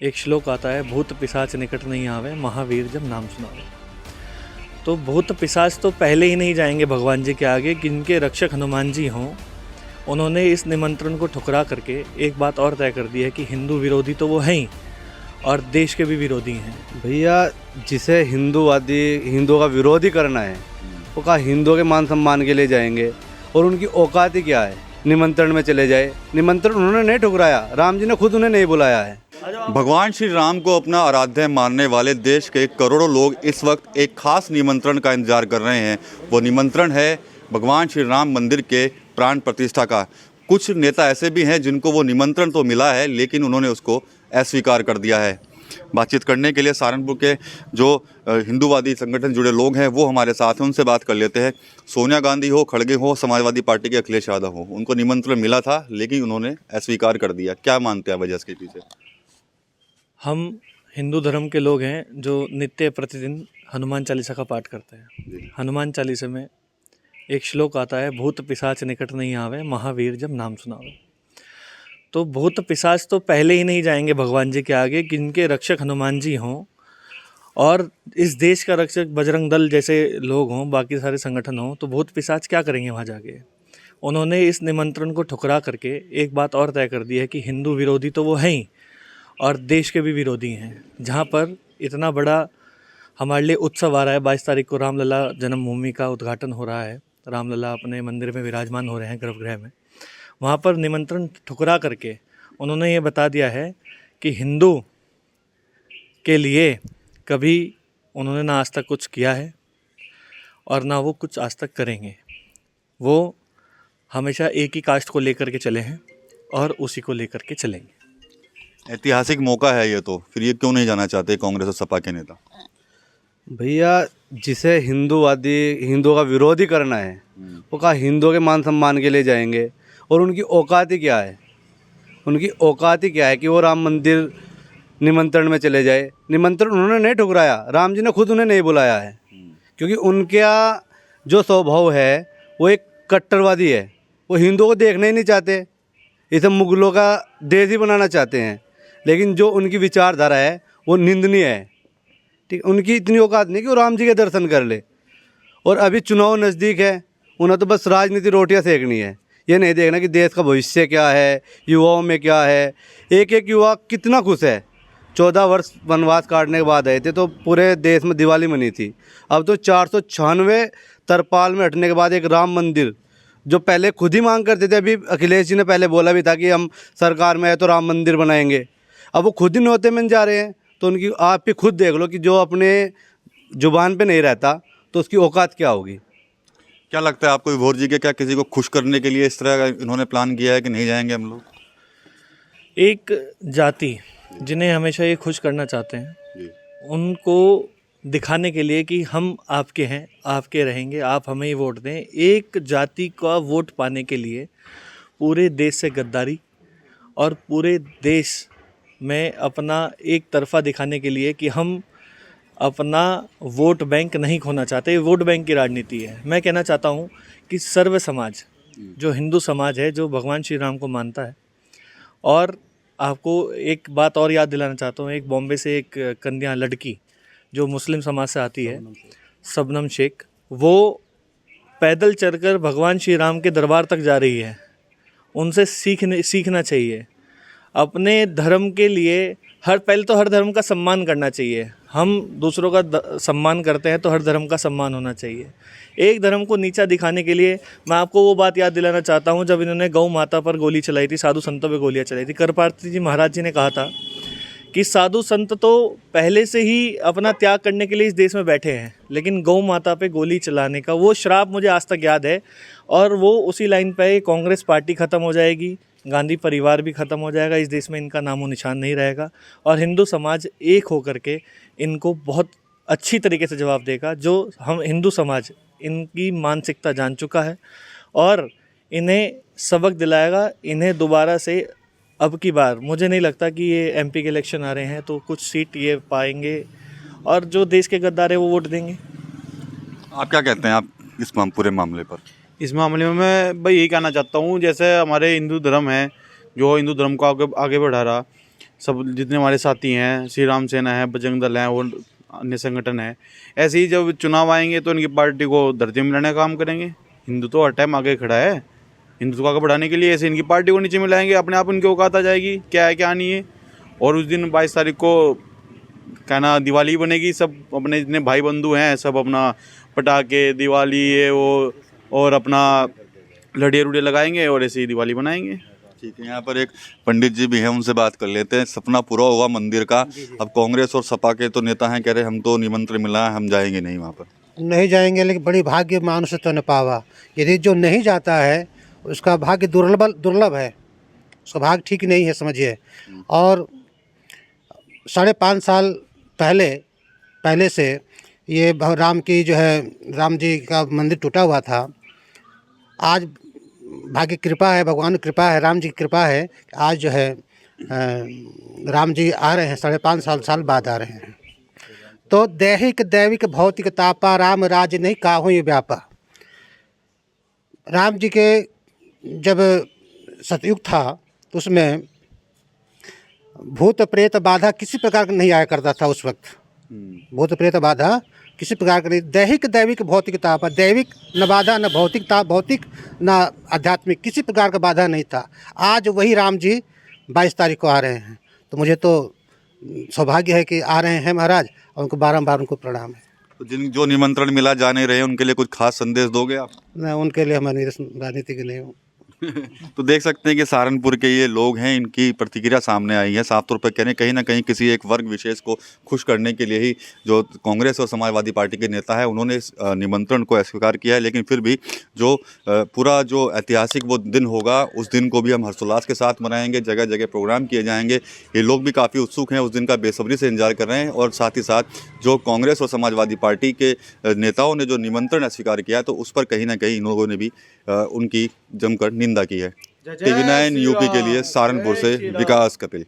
एक श्लोक आता है, भूत पिशाच निकट नहीं आवे, महावीर जब नाम सुनावे। तो भूत पिशाच तो पहले ही नहीं जाएंगे भगवान जी के आगे, जिनके रक्षक हनुमान जी हों। उन्होंने इस निमंत्रण को ठुकरा करके एक बात और तय कर दी है कि हिंदू विरोधी तो वो हैं ही और देश के भी विरोधी हैं। भैया, जिसे हिंदुओं का विरोधी करना है वो कहा हिंदुओं के मान सम्मान के लिए जाएंगे, और उनकी औकात ही क्या है निमंत्रण में चले जाए। निमंत्रण उन्होंने नहीं ठुकराया, राम जी ने खुद उन्हें नहीं बुलाया है। भगवान श्री राम को अपना आराध्य मानने वाले देश के करोड़ों लोग इस वक्त एक खास निमंत्रण का इंतजार कर रहे हैं। वो निमंत्रण है भगवान श्री राम मंदिर के प्राण प्रतिष्ठा का। कुछ नेता ऐसे भी हैं जिनको वो निमंत्रण तो मिला है लेकिन उन्होंने उसको अस्वीकार कर दिया है। बातचीत करने के लिए सहारनपुर के जो हिंदूवादी संगठन जुड़े लोग हैं वो हमारे साथ हैं, उनसे बात कर लेते हैं। सोनिया गांधी हो, खड़गे हो, समाजवादी पार्टी के अखिलेश यादव हो, उनको निमंत्रण मिला था लेकिन उन्होंने अस्वीकार कर दिया। क्या मानते हैं वजह इसके पीछे? हम हिंदू धर्म के लोग हैं जो नित्य प्रतिदिन हनुमान चालीसा का पाठ करते हैं। हनुमान चालीसा में एक श्लोक आता है, भूत पिशाच निकट नहीं आवे, महावीर जब नाम सुनावे। तो भूत पिशाच तो पहले ही नहीं जाएंगे भगवान जी के आगे, जिनके रक्षक हनुमान जी हों और इस देश का रक्षक बजरंग दल जैसे लोग हों, बाकी सारे संगठन हों। तो भूत पिशाच क्या करेंगे वहाँ जाके? उन्होंने इस निमंत्रण को ठुकरा करके एक बात और तय कर दी है कि हिंदू विरोधी तो वो हैं ही और देश के भी विरोधी हैं। जहाँ पर इतना बड़ा हमारे लिए उत्सव आ रहा है, 22 तारीख को रामलला जन्मभूमि का उद्घाटन हो रहा है। रामलला अपने मंदिर में विराजमान हो रहे हैं गर्भगृह में। वहाँ पर निमंत्रण ठुकरा करके उन्होंने ये बता दिया है कि हिंदू के लिए कभी उन्होंने ना आज तक कुछ किया है और ना वो कुछ आज तक करेंगे। वो हमेशा एक ही कास्ट को लेकर के चले हैं और उसी को लेकर के चलेंगे। ऐतिहासिक मौका है ये, तो फिर ये क्यों नहीं जाना चाहते कांग्रेस और सपा के नेता? भैया, जिसे हिंदुओं का विरोधी करना है वो कहा हिंदुओं के मान सम्मान के लिए जाएंगे, और उनकी औकात ही क्या है कि वो राम मंदिर निमंत्रण में चले जाए। निमंत्रण उन्होंने नहीं ठुकराया, राम जी ने खुद उन्हें नहीं बुलाया है। क्योंकि उनका जो स्वभाव है वो एक कट्टरवादी है। वो हिंदुओं को देखना ही नहीं चाहते, इसे मुगलों का देश ही बनाना चाहते हैं। लेकिन जो उनकी विचारधारा है वो निंदनीय है। ठीक, उनकी इतनी औकात नहीं कि वो राम जी के दर्शन कर ले। और अभी चुनाव नज़दीक है, उन्हें तो बस राजनीति रोटियां सेकनी है। ये नहीं देखना कि देश का भविष्य क्या है, युवाओं में क्या है। एक एक युवा कितना खुश है। 14 वर्ष वनवास काटने के बाद आए थे तो पूरे देश में दिवाली मनी थी। अब तो 496 तरपाल में हटने के बाद एक राम मंदिर, जो पहले खुद ही मांग करते थे, अभी अखिलेश जी ने पहले बोला भी था कि हम सरकार में आए तो राम मंदिर बनाएंगे, अब वो खुद ही न्योते में जा रहे हैं। तो उनकी आप भी खुद देख लो कि जो अपने जुबान पे नहीं रहता तो उसकी औकात क्या होगी। क्या लगता है आपको विभोर जी के, क्या किसी को खुश करने के लिए इस तरह का इन्होंने प्लान किया है कि नहीं जाएंगे हम लोग? एक जाति जिन्हें हमेशा ये खुश करना चाहते हैं, उनको दिखाने के लिए कि हम आपके हैं, आपके रहेंगे, आप हमें ही वोट दें। एक जाति का वोट पाने के लिए पूरे देश से गद्दारी और पूरे देश में अपना एक तरफा दिखाने के लिए कि हम अपना वोट बैंक नहीं खोना चाहते। वोट बैंक की राजनीति है। मैं कहना चाहता हूँ कि सर्व समाज, जो हिंदू समाज है, जो भगवान श्री राम को मानता है। और आपको एक बात और याद दिलाना चाहता हूँ, एक बॉम्बे से एक कन्या लड़की जो मुस्लिम समाज से आती है, शबनम शेख, वो पैदल चलकर भगवान श्री राम के दरबार तक जा रही है। उनसे सीखना चाहिए। अपने धर्म के लिए पहले तो हर धर्म का सम्मान करना चाहिए। हम दूसरों का सम्मान करते हैं तो हर धर्म का सम्मान होना चाहिए। एक धर्म को नीचा दिखाने के लिए मैं आपको वो बात याद दिलाना चाहता हूँ, जब इन्होंने गौ माता पर गोली चलाई थी, साधु संतों पे गोलियाँ चलाई थी। करपात्री जी महाराज जी ने कहा था कि साधु संत तो पहले से ही अपना त्याग करने के लिए इस देश में बैठे हैं, लेकिन गौ माता पे गोली चलाने का वो श्राप मुझे आज तक याद है। और वो उसी लाइन पे कांग्रेस पार्टी ख़त्म हो जाएगी, गांधी परिवार भी ख़त्म हो जाएगा, इस देश में इनका नामो निशान नहीं रहेगा और हिंदू समाज एक होकर के इनको बहुत अच्छी तरीके से जवाब देगा। जो हम हिंदू समाज इनकी मानसिकता जान चुका है और इन्हें सबक दिलाएगा। इन्हें दोबारा से अब की बार मुझे नहीं लगता कि ये एमपी के इलेक्शन आ रहे हैं तो कुछ सीट ये पाएंगे और जो देश के गद्दार है वो वोट देंगे। आप क्या कहते हैं आप इस पूरे मामले पर? इस मामले में मैं भाई यही कहना चाहता हूँ, जैसे हमारे हिंदू धर्म है जो हिंदू धर्म को आगे बढ़ा रहा, सब जितने हमारे साथी हैं, श्री राम सेना है, बजरंग दल है और अन्य संगठन है, ऐसे ही जब चुनाव आएंगे तो इनकी पार्टी को धरती में मिलाने का काम करेंगे। हिंदू तो हर टाइम आगे खड़ा है, हिंदुत्व को आगे बढ़ाने के लिए ऐसे इनकी पार्टी को नीचे मिलाएंगे, अपने आप उनकी औकात आ जाएगी क्या है क्या नहीं है। और उस दिन 22 तारीख को कहना दिवाली बनेगी, सब अपने जितने भाई बंधु हैं सब अपना पटाखे, दिवाली ये वो और अपना लड़िया रुड़िया लगाएंगे और ऐसे ही दिवाली बनाएंगे। ठीक है, यहाँ पर एक पंडित जी भी हैं, उनसे बात कर लेते हैं। सपना पूरा होगा मंदिर का। अब कांग्रेस और सपा के तो नेता हैं, कह रहे हम तो निमंत्रण मिला है, हम जाएंगे नहीं वहाँ पर। नहीं जाएंगे, लेकिन बड़ी भाग्य मानुष तो न पावा। यदि जो नहीं जाता है उसका भाग्य दुर्लभ है, उसका भाग्य ठीक नहीं है समझिए। और 5.5 साल पहले से ये राम की जो है, राम जी का मंदिर टूटा हुआ था। आज भाग्य कृपा है, भगवान की कृपा है, राम जी की कृपा है, आज जो है राम जी आ रहे हैं, 5.5 साल बाद आ रहे हैं। तो दैहिक दैविक भौतिक तापा, राम राज नहीं काहू ये व्यापा। राम जी के जब सतयुग था तो उसमें भूत प्रेत बाधा किसी प्रकार का नहीं आया करता था उस वक्त। भूत प्रेत बाधा किसी प्रकार का नहीं। दैहिक दैविक भौतिक तापा, दैविक न बाधा न भौतिक ताप, भौतिक न आध्यात्मिक, किसी प्रकार का बाधा नहीं था। आज वही राम जी 22 तारीख को आ रहे हैं, तो मुझे तो सौभाग्य है कि आ रहे हैं महाराज, और उनको बारंबार उनको प्रणाम है। तो जो निमंत्रण मिला जा नहीं रहे, उनके लिए कुछ खास संदेश दोगे आप? मैं उनके लिए हमारी राजनीतिक नहीं हूँ। तो देख सकते हैं कि सहारनपुर के ये लोग हैं, इनकी प्रतिक्रिया सामने आई है। साफ तौर पर कह रहे हैं कहीं ना कहीं किसी एक वर्ग विशेष को खुश करने के लिए ही जो कांग्रेस और समाजवादी पार्टी के नेता है उन्होंने इस निमंत्रण को अस्वीकार किया है। लेकिन फिर भी जो पूरा जो ऐतिहासिक वो दिन होगा, उस दिन को भी हम हर्षोल्लास के साथ मनाएंगे, जगह जगह प्रोग्राम किए जाएंगे। ये लोग भी काफ़ी उत्सुक हैं, उस दिन का बेसब्री से इंतजार कर रहे हैं। और साथ ही साथ जो कांग्रेस और समाजवादी पार्टी के नेताओं ने जो निमंत्रण अस्वीकार किया तो उस पर कहीं ना कहीं इन लोगों ने भी उनकी जमकर निंदा की है। TV9 यूपी के लिए सहारनपुर से विकास कपिल।